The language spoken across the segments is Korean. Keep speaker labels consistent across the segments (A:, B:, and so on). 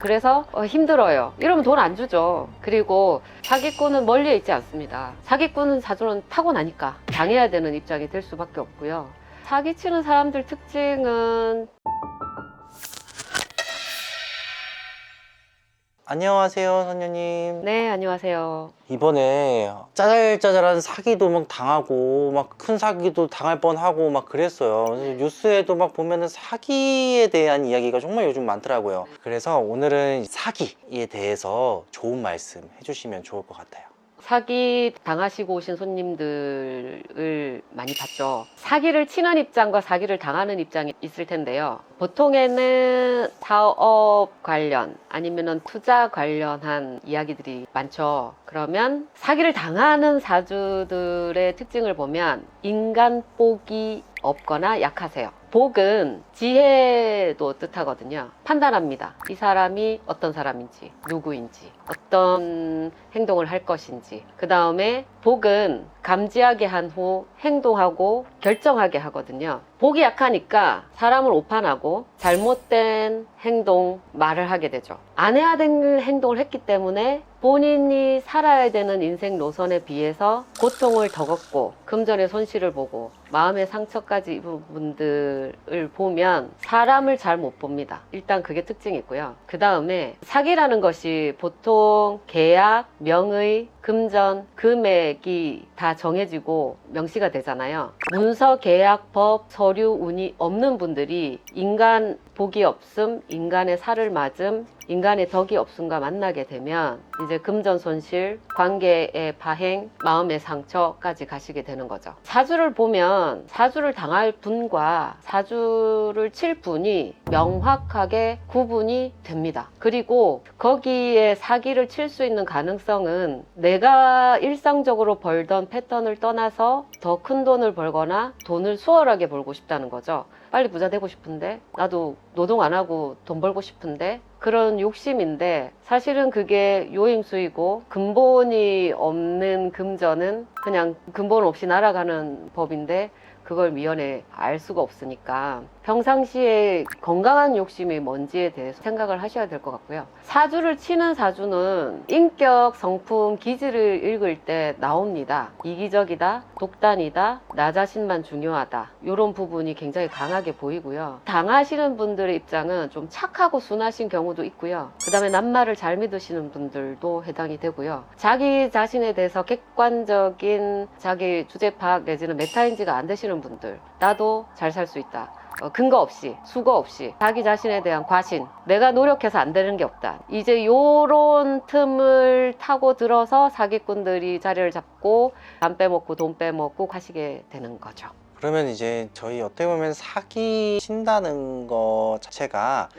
A: 그래서 힘들어요. 이러면 돈 안 주죠. 그리고 사기꾼은 멀리에 있지 않습니다. 사기꾼은 사주는 타고나니까 당해야 되는 입장이 될 수밖에 없고요. 사기치는 사람들 특징은
B: 안녕하세요, 선녀님.
A: 네, 안녕하세요.
B: 이번에 짜잘짜잘한 사기도 막 당하고 막 큰 사기도 당할 뻔하고 막 그랬어요. 그래서 뉴스에도 막 보면은 사기에 대한 이야기가 정말 요즘 많더라고요. 그래서 오늘은 사기에 대해서 좋은 말씀 해주시면 좋을 것 같아요.
A: 사기 당하시고 오신 손님들을 많이 봤죠. 사기를 치는 입장과 사기를 당하는 입장이 있을 텐데요. 보통에는 사업 관련 아니면은 투자 관련한 이야기들이 많죠. 그러면 사기를 당하는 사주들의 특징을 보면 인간 복이 없거나 약하세요. 복은 지혜도 뜻하거든요. 판단합니다. 이 사람이 어떤 사람인지, 누구인지, 어떤 행동을 할 것인지. 그 다음에 복은 감지하게 한 후 행동하고 결정하게 하거든요. 복이 약하니까 사람을 오판하고 잘못된 행동, 말을 하게 되죠. 안 해야 될 행동을 했기 때문에 본인이 살아야 되는 인생 노선에 비해서 고통을 더 겪고 금전의 손실을 보고 마음의 상처까지 입은 분들을 보면 사람을 잘 못 봅니다. 일단 그게 특징이 있고요. 그 다음에 사기라는 것이 보통 계약, 명의, 금전, 금액이 다 정해지고 명시가 되잖아요. 문서, 계약, 법, 서류, 운이 없는 분들이 인간 복이 없음, 인간의 살을 맞음, 인간의 덕이 없음과 만나게 되면 이제 금전 손실, 관계의 파행, 마음의 상처까지 가시게 되는 거죠. 사주를 보면 사주를 당할 분과 사주를 칠 분이 명확하게 구분이 됩니다. 그리고 거기에 사기를 칠 수 있는 가능성은 내가 일상적으로 벌던 패턴을 떠나서 더 큰 돈을 벌거나 돈을 수월하게 벌고 싶다는 거죠. 빨리 부자 되고 싶은데, 나도 노동 안 하고 돈 벌고 싶은데, 그런 욕심인데 사실은 그게 요임수이고 근본이 없는 금전은 그냥 근본 없이 날아가는 법인데 그걸 미연에 알 수가 없으니까 평상시에 건강한 욕심이 뭔지에 대해서 생각을 하셔야 될 것 같고요. 사주를 치는 사주는 인격, 성품, 기질을 읽을 때 나옵니다. 이기적이다, 독단이다, 나 자신만 중요하다, 이런 부분이 굉장히 강하게 보이고요. 당하시는 분들의 입장은 좀 착하고 순하신 경우도 있고요. 그 다음에 낱말을 잘 믿으시는 분들도 해당이 되고요. 자기 자신에 대해서 객관적인 자기 주제 파악 내지는 메타인지가 안 되시는 분들, 나도 잘 살 수 있다, 근거 없이, 수거 없이 자기 자신에 대한 과신, 내가 노력해서 안 되는 게 없다, 이제 요런 틈을 타고 들어서 사기꾼들이 자리를 잡고 간 빼먹고 돈 빼먹고 가시게 되는 거죠.
B: 그러면 이제 저희 어떻게 보면 사기 친다는 거 자체가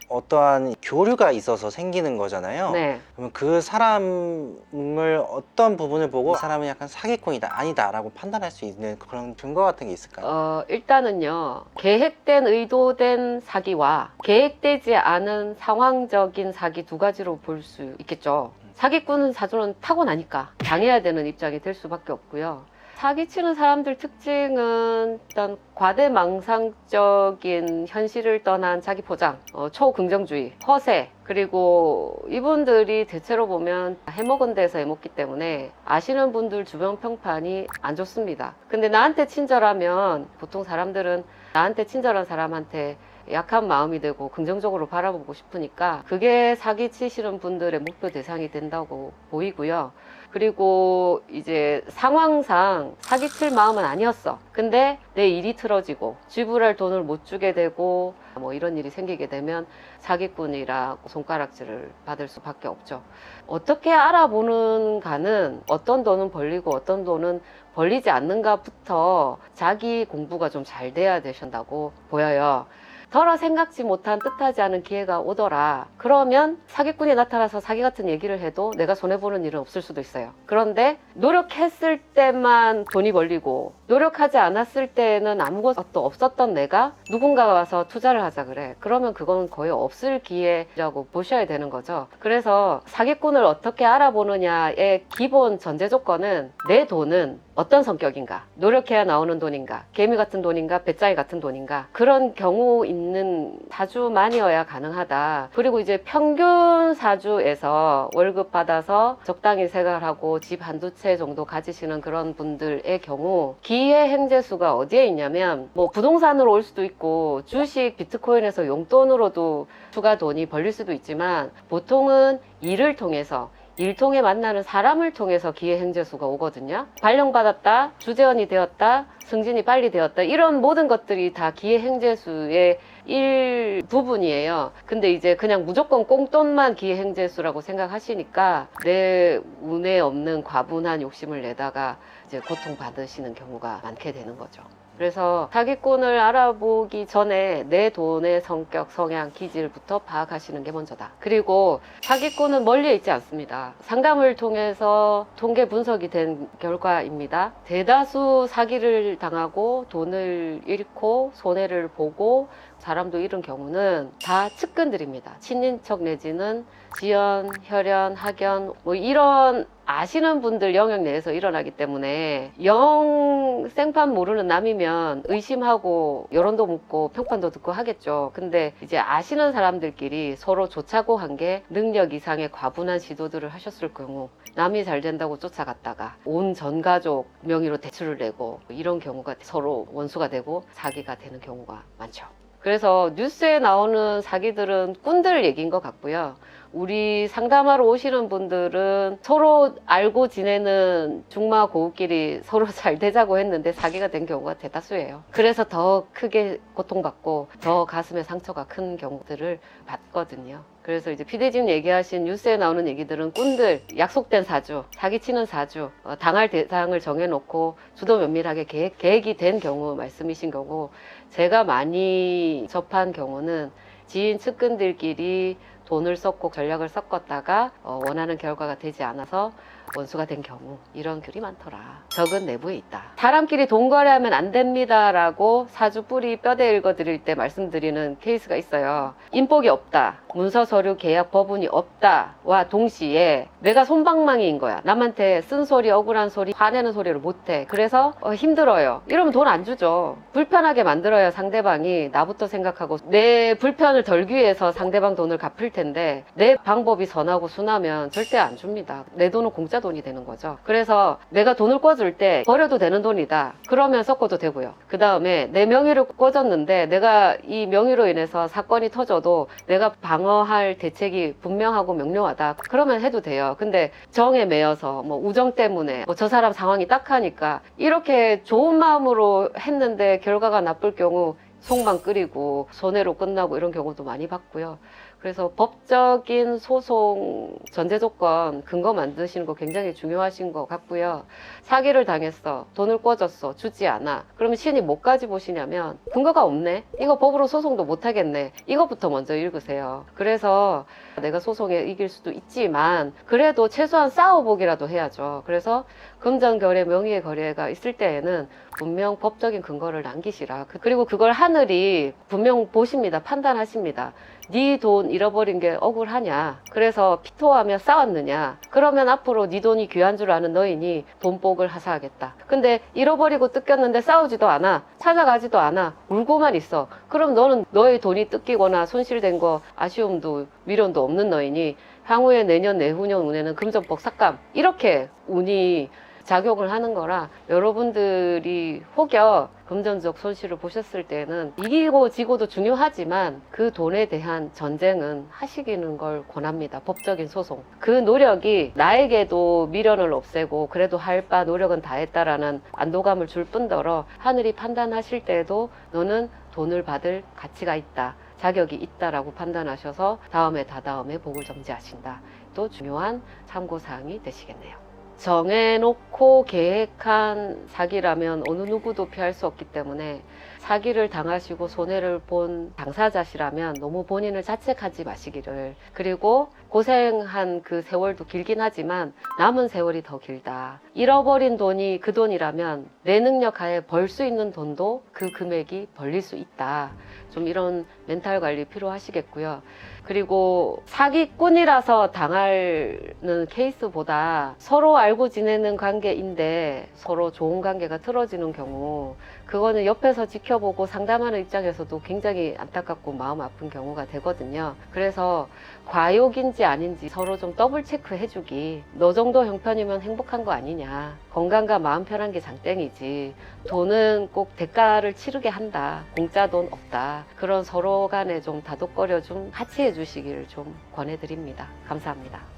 B: 어떠한 교류가 있어서 생기는 거잖아요.
A: 네.
B: 그러면 그 사람을 어떤 부분을 보고 이 사람은 약간 사기꾼이다, 아니다 라고 판단할 수 있는 그런 근거 같은 게 있을까요?
A: 일단은요, 계획된 의도된 사기와 계획되지 않은 상황적인 사기 두 가지로 볼 수 있겠죠. 사기꾼은 사주는 타고나니까 당해야 되는 입장이 될 수밖에 없고요. 사기치는 사람들 특징은 일단 과대망상적인 현실을 떠난 자기 포장, 초긍정주의, 허세, 그리고 이분들이 대체로 보면 해먹은 데서 해먹기 때문에 아시는 분들 주변 평판이 안 좋습니다. 근데 나한테 친절하면 보통 사람들은 나한테 친절한 사람한테 약한 마음이 되고 긍정적으로 바라보고 싶으니까 그게 사기치시는 분들의 목표 대상이 된다고 보이고요. 그리고 이제 상황상 사기칠 마음은 아니었어. 근데 내 일이 틀어지고 지불할 돈을 못 주게 되고 뭐 이런 일이 생기게 되면 사기꾼이라고 손가락질을 받을 수밖에 없죠. 어떻게 알아보는가는 어떤 돈은 벌리고 어떤 돈은 벌리지 않는가부터 자기 공부가 좀 잘 돼야 되신다고 보여요. 더러 생각지 못한 뜻하지 않은 기회가 오더라. 그러면 사기꾼이 나타나서 사기 같은 얘기를 해도 내가 손해보는 일은 없을 수도 있어요. 그런데 노력했을 때만 돈이 벌리고 노력하지 않았을 때는 아무것도 없었던 내가 누군가가 와서 투자를 하자 그래. 그러면 그건 거의 없을 기회라고 보셔야 되는 거죠. 그래서 사기꾼을 어떻게 알아보느냐의 기본 전제 조건은 내 돈은 어떤 성격인가, 노력해야 나오는 돈인가, 개미 같은 돈인가, 배짱이 같은 돈인가, 그런 경우 있는 사주만이어야 가능하다. 그리고 이제 평균 사주에서 월급 받아서 적당히 생활하고 집 한두 채 정도 가지시는 그런 분들의 경우 기회 행재수가 어디에 있냐면 뭐 부동산으로 올 수도 있고 주식, 비트코인에서 용돈으로도 추가 돈이 벌릴 수도 있지만 보통은 일을 통해서 일 통해 만나는 사람을 통해서 기회 행재수가 오거든요. 발령받았다, 주재원이 되었다, 승진이 빨리 되었다, 이런 모든 것들이 다 기회 행재수의 일부분이에요. 근데 이제 그냥 무조건 꽁돈만 기회 행재수라고 생각하시니까 내 운에 없는 과분한 욕심을 내다가 이제 고통받으시는 경우가 많게 되는 거죠. 그래서 사기꾼을 알아보기 전에 내 돈의 성격, 성향, 기질부터 파악하시는 게 먼저다. 그리고 사기꾼은 멀리에 있지 않습니다. 상담을 통해서 통계 분석이 된 결과입니다. 대다수 사기를 당하고 돈을 잃고 손해를 보고 사람도 잃은 경우는 다 측근들입니다. 친인척 내지는 지연, 혈연, 학연 뭐 이런 아시는 분들 영역 내에서 일어나기 때문에 영 생판 모르는 남이면 의심하고 여론도 묻고 평판도 듣고 하겠죠. 근데 이제 아시는 사람들끼리 서로 좋자고 한 게 능력 이상의 과분한 시도들을 하셨을 경우 남이 잘 된다고 쫓아갔다가 온 전 가족 명의로 대출을 내고 이런 경우가 서로 원수가 되고 사기가 되는 경우가 많죠. 그래서 뉴스에 나오는 사기들은 꾼들 얘기인 것 같고요. 우리 상담하러 오시는 분들은 서로 알고 지내는 중마 고우끼리 서로 잘 되자고 했는데 사기가 된 경우가 대다수예요. 그래서 더 크게 고통받고 더 가슴에 상처가 큰 경우들을 봤거든요. 그래서 이제 피디님 얘기하신 뉴스에 나오는 얘기들은 꾼들, 약속된 사주, 사기치는 사주, 당할 대상을 정해놓고 주도 면밀하게 계획이 된 경우 말씀이신 거고, 제가 많이 접한 경우는 지인 측근들끼리 돈을 썼고 전략을 섞었다가 원하는 결과가 되지 않아서 원수가 된 경우, 이런 글이 많더라. 적은 내부에 있다. 사람끼리 돈 거래하면 안 됩니다 라고 사주 뿌리 뼈대 읽어드릴 때 말씀드리는 케이스가 있어요. 인복이 없다, 문서 서류 계약 법운이 없다와 동시에 내가 솜방망이인 거야. 남한테 쓴소리, 억울한 소리, 화내는 소리를 못해. 그래서 힘들어요. 이러면 돈 안 주죠. 불편하게 만들어야 상대방이 나부터 생각하고 내 불편을 덜기 위해서 상대방 돈을 갚을 텐데, 내 방법이 선하고 순하면 절대 안 줍니다. 내 돈은 공짜 돈이 되는 거죠. 그래서 내가 돈을 꿔줄 때 버려도 되는 돈이다 그러면 섞어도 되고요. 그 다음에 내 명의로 꿔줬는데 내가 이 명의로 인해서 사건이 터져도 내가 방어할 대책이 분명하고 명료하다 그러면 해도 돼요. 근데 정에 매여서 뭐 우정 때문에 뭐 저 사람 상황이 딱하니까 이렇게 좋은 마음으로 했는데 결과가 나쁠 경우 속만 끓이고 손해로 끝나고 이런 경우도 많이 봤고요. 그래서 법적인 소송 전제 조건 근거 만드시는 거 굉장히 중요하신 것 같고요. 사기를 당했어, 돈을 꿔줬어, 주지 않아. 그러면 신이 뭐까지 보시냐면 근거가 없네, 이거 법으로 소송도 못 하겠네, 이거부터 먼저 읽으세요. 그래서 내가 소송에 이길 수도 있지만 그래도 최소한 싸워보기라도 해야죠. 그래서 금전거래, 명의의 거래가 있을 때에는 분명 법적인 근거를 남기시라. 그리고 그걸 하늘이 분명 보십니다. 판단하십니다. 네 돈 잃어버린 게 억울하냐, 그래서 피토하며 싸웠느냐, 그러면 앞으로 네 돈이 귀한 줄 아는 너희니 돈복을 하사하겠다. 근데 잃어버리고 뜯겼는데 싸우지도 않아, 찾아가지도 않아, 울고만 있어. 그럼 너는 너의 돈이 뜯기거나 손실된 거 아쉬움도 미련도 없는 너희니 향후에 내년 내후년 운에는 금전복 삭감, 이렇게 운이 작용을 하는 거라, 여러분들이 혹여 금전적 손실을 보셨을 때는 이기고 지고도 중요하지만 그 돈에 대한 전쟁은 하시기는 걸 권합니다. 법적인 소송. 그 노력이 나에게도 미련을 없애고 그래도 할 바 노력은 다 했다라는 안도감을 줄 뿐더러 하늘이 판단하실 때에도 너는 돈을 받을 가치가 있다, 자격이 있다라고 판단하셔서 다음에 다다음에 복을 점지하신다. 또 중요한 참고사항이 되시겠네요. 정해놓고 계획한 사기라면 어느 누구도 피할 수 없기 때문에 사기를 당하시고 손해를 본 당사자시라면 너무 본인을 자책하지 마시기를. 그리고 고생한 그 세월도 길긴 하지만 남은 세월이 더 길다. 잃어버린 돈이 그 돈이라면 내 능력 하에 벌 수 있는 돈도 그 금액이 벌릴 수 있다. 좀 이런 멘탈 관리 필요하시겠고요. 그리고 사기꾼이라서 당하는 케이스보다 서로 알고 지내는 관계인데 서로 좋은 관계가 틀어지는 경우, 그거는 옆에서 지켜보고 상담하는 입장에서도 굉장히 안타깝고 마음 아픈 경우가 되거든요. 그래서 과욕인지 아닌지 서로 좀 더블 체크 해주기. 너 정도 형편이면 행복한 거 아니냐. 건강과 마음 편한 게 장땡이지. 돈은 꼭 대가를 치르게 한다. 공짜 돈 없다. 그런 서로 간에 좀 다독거려 좀 같이 해주시기를 좀 권해드립니다. 감사합니다.